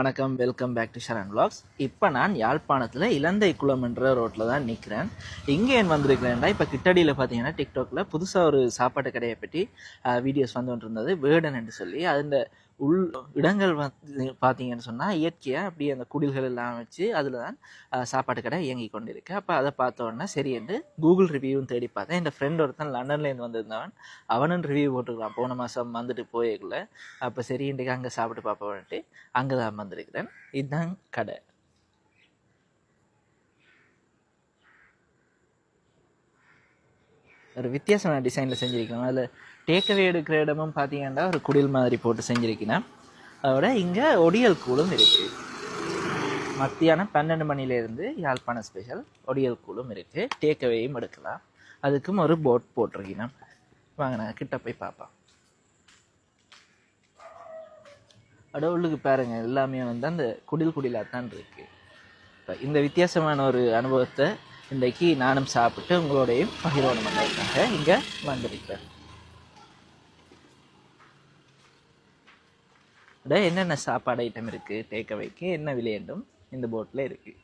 வணக்கம், welcome back to Sharan vlogs. இப்போ நான் யாழ்ப்பாணத்தில் இலந்தை குளம் என்ற ரோட்டில் தான் நிற்கிறேன். இங்கே ஏன் வந்திருக்கிறேன்டா, இப்போ கிட்டடியில் பார்த்தீங்கன்னா டிக்டாக்ல புதுசாக ஒரு சாப்பாட்டு கடையை பற்றி வீடியோஸ் வந்து கொண்டு இருந்தது, வேர்டன் என்று சொல்லி. அந்த உள் இடங்கள் வந்து பார்த்தீங்கன்னு சொன்னால் இயற்கையாக அப்படியே அந்த குடில்கள் எல்லாம் வச்சு அதில் தான் சாப்பாட்டு கடை இயங்கி கொண்டு இருக்கு. அப்போ அதை பார்த்த உடனே சரி என்று கூகுள் ரிவ்யூவும் தேடி பார்த்தேன். என் ஃப்ரெண்ட் ஒருத்தன் லண்டன்லேருந்து வந்திருந்தவன், அவனும் ரிவ்யூ போட்டுருக்கான் போன மாதம் வந்துட்டு போயிருக்கல. அப்போ சரி இன்றைக்கு அங்கே சாப்பிட்டு பார்ப்போன்ட்டு அங்கே தான் வந்திருக்கிறேன். இதுதான் கடை. ஒரு வித்தியாசமான டிசைனில் செஞ்சுருக்கணும். அதில் டேக்அவே எடுக்கிற இடமும் பார்த்தீங்கன்னா ஒரு குடில் மாதிரி போட்டு செஞ்சுருக்கணும். அதோட இங்கே ஒடியல் கூழும் இருக்குது. மத்தியானம் 12 மணிலேருந்து யாழ்ப்பாண ஸ்பெஷல் ஒடியல் கூழும் இருக்குது. டேக்அவேயும் எடுக்கலாம். அதுக்கும் ஒரு போட் போட்டிருக்கணும். வாங்க நான் கிட்ட போய் பார்ப்போம். உள்ளுக்கு பாருங்க, எல்லாமே வந்து அந்த குடிலாக தான் இருக்குது. இப்போ இந்த வித்தியாசமான ஒரு அனுபவத்தை இன்றைக்கு நானும் சாப்பிட்டு உங்களோடையும் பகிர்வனம் பண்ணுறதுக்காக இங்கே வந்திருக்கிறேன். என்னென்ன சாப்பாடு ஐட்டம் இருக்குது, டேக்அவேக்கு என்ன விலை என்றும் இந்த போட்டில் இருக்குது.